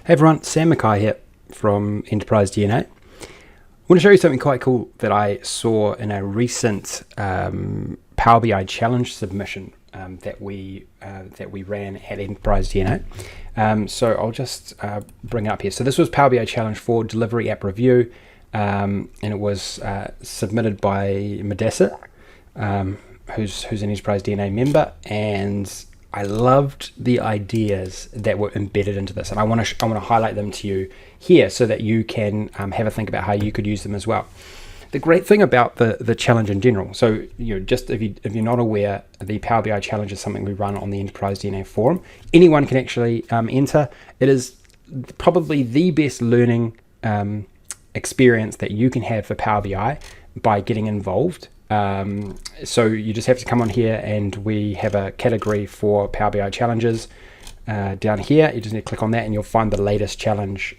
Hey everyone, Sam Mackay here from Enterprise DNA. I want to show you something quite cool that I saw in a recent Power BI challenge submission that we ran at Enterprise DNA. So I'll just bring it up here. So this was Power BI challenge for delivery app review, and it was submitted by Madessa, who's an Enterprise DNA member, and I loved the ideas that were embedded into this, and I want to highlight them to you here so that you can have a think about how you could use them as well. The great thing about the challenge in general, so just if you're not aware, the Power BI challenge is something we run on the Enterprise DNA forum. Anyone can actually enter. It is probably the best learning experience that you can have for Power BI by getting involved. So you just have to come on here, and we have a category for Power BI challenges down here. You just need to click on that and you'll find the latest challenge.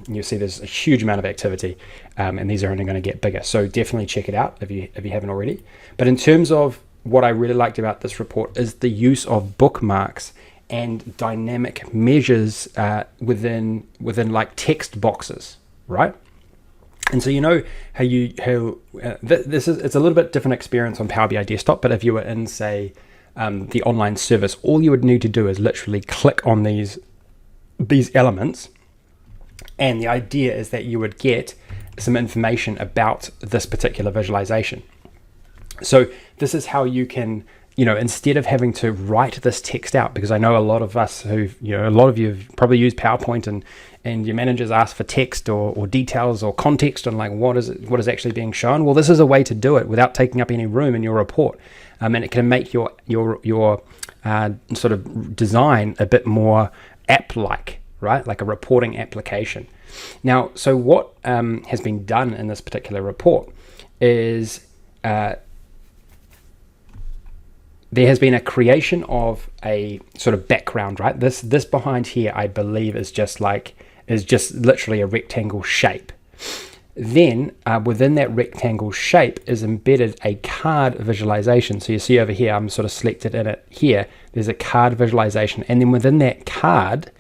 You'll see there's a huge amount of activity, and these are only going to get bigger, so definitely check it out if you haven't already. But in terms of what I really liked about this report is the use of bookmarks and dynamic measures within like text boxes, right? And so it's a little bit different experience on Power BI Desktop, but if you were in, say, the online service, all you would need to do is literally click on these elements, and the idea is that you would get some information about this particular visualization. So this is how you can, instead of having to write this text out, because I know a lot of us a lot of you have probably used PowerPoint and your managers ask for text or details or context on like what is actually being shown. Well, this is a way to do it without taking up any room in your report, and it can make your sort of design a bit more app-like, right? Like a reporting application. Now, so what has been done in this particular report is there has been a creation of a sort of background, right? This behind here, I believe, is just literally a rectangle shape. Then within that rectangle shape is embedded a card visualization. So you see over here, I'm sort of selected in it here. There's a card visualization, and then within that card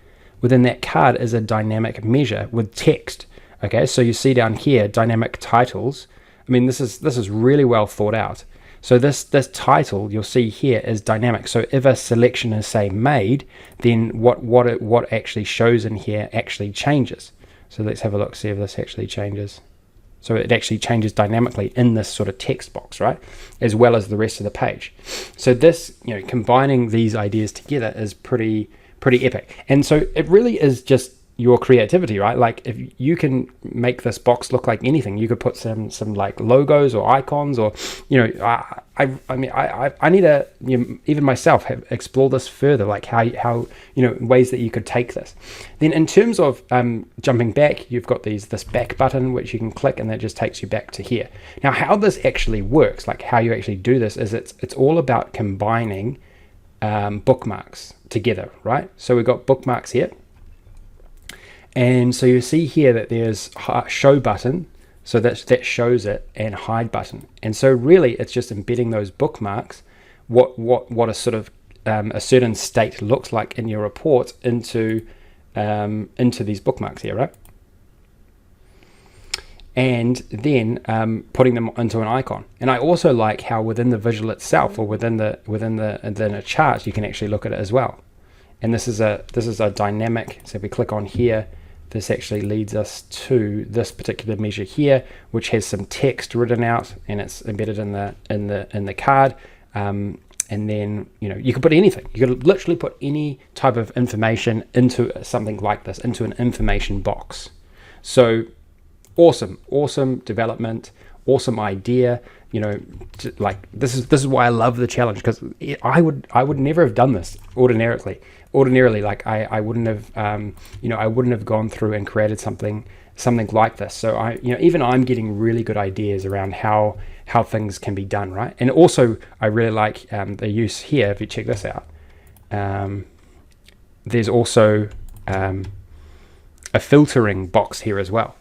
is a dynamic measure with text. Okay, so you see down here dynamic titles. I mean, this is really well thought out. So this title you'll see here is dynamic. So if a selection is, say, made, then what actually shows in here actually changes. So let's have a look, see if this actually changes. So it actually changes dynamically in this sort of text box, right? As well as the rest of the page. So this, combining these ideas together is pretty epic. And so it really is just your creativity, right? Like if you can make this box look like anything, you could put some like logos or icons, or I need to even myself explore this further, like how ways that you could take this. Then in terms of jumping back, you've got this back button which you can click, and that just takes you back to here. Now, how this actually works, like how you actually do this, is it's all about combining bookmarks together, right? So we've got bookmarks here. And so you see here that there's show button, so that shows it, and hide button. And so really it's just embedding those bookmarks, what a sort of a certain state looks like in your report into these bookmarks here, right? And then putting them into an icon. And I also like how within the visual itself, or within a chart, you can actually look at it as well. And this is a dynamic. So if we click on here, this actually leads us to this particular measure here, which has some text written out, and it's embedded in the card. And then you could put anything. You could literally put any type of information into something like this, into an information box. So awesome development, awesome idea. Like this is why I love the challenge, because I would never have done this ordinarily. Like I wouldn't have I wouldn't have gone through and created something like this. So even I'm getting really good ideas around how things can be done, right? And also I really like the use here. If you check this out, there's also a filtering box here as well.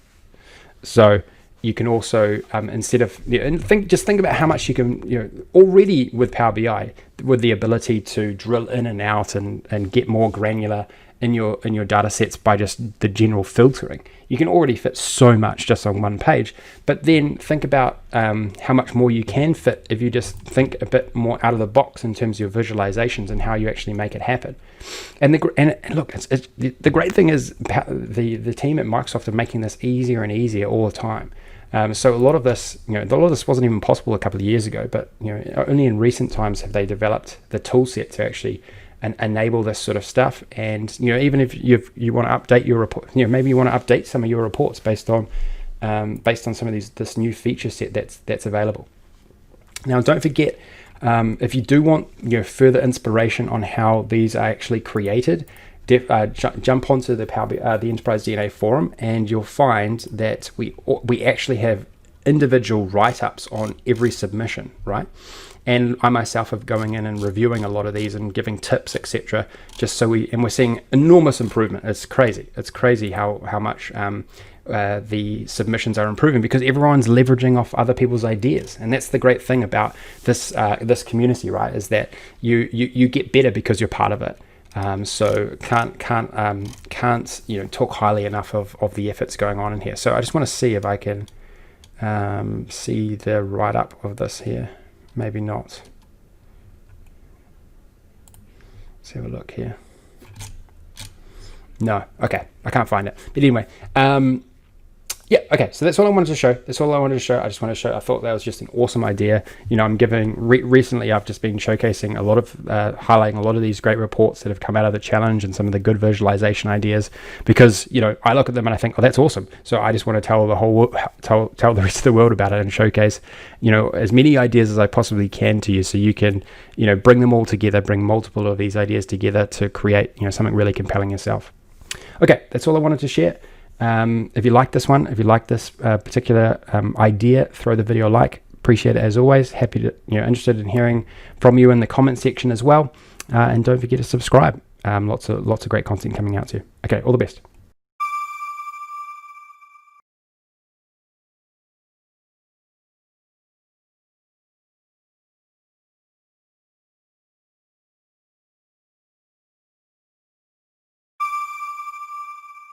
So you can also instead of think about how much you can already with Power BI, with the ability to drill in and out and get more granular your data sets by just the general filtering. You can already fit so much just on one page, but then think about how much more you can fit if you just think a bit more out of the box in terms of your visualizations and how you actually make it happen. And look, the great thing is the team at Microsoft are making this easier and easier all the time. So a lot of this, wasn't even possible a couple of years ago, but only in recent times have they developed the tool set to actually enable this sort of stuff. And even if you want to update your report, maybe you want to update some of your reports based on some of this new feature set that's available. Now, don't forget, if you do want further inspiration on how these are actually created, jump onto the Enterprise DNA forum, and you'll find that we actually have individual write-ups on every submission, right? And I myself have going in and reviewing a lot of these and giving tips, etc. Just so we're seeing enormous improvement. It's crazy how much the submissions are improving, because everyone's leveraging off other people's ideas. And that's the great thing about this community, right? Is that you get better because you're part of it. So can't talk highly enough of the efforts going on in here. So I just want to see if I can see the write-up of this here. Maybe not. Let's have a look here. No, okay, I can't find it. But anyway, yeah, okay, so that's all I wanted to show. I just wanted to show, I thought that was just an awesome idea. I'm giving, recently I've just been showcasing a lot of, highlighting a lot of these great reports that have come out of the challenge and some of the good visualization ideas, because, I look at them and I think, oh, that's awesome. So I just want to tell the rest of the world about it and showcase, as many ideas as I possibly can to you, so you can, bring them all together, bring multiple of these ideas together to create, something really compelling yourself. Okay, that's all I wanted to share. If you like this one, if you like this particular idea, throw the video a like. Appreciate it as always. Happy to, interested in hearing from you in the comment section as well. And don't forget to subscribe. Lots of great content coming out to you. Okay, all the best.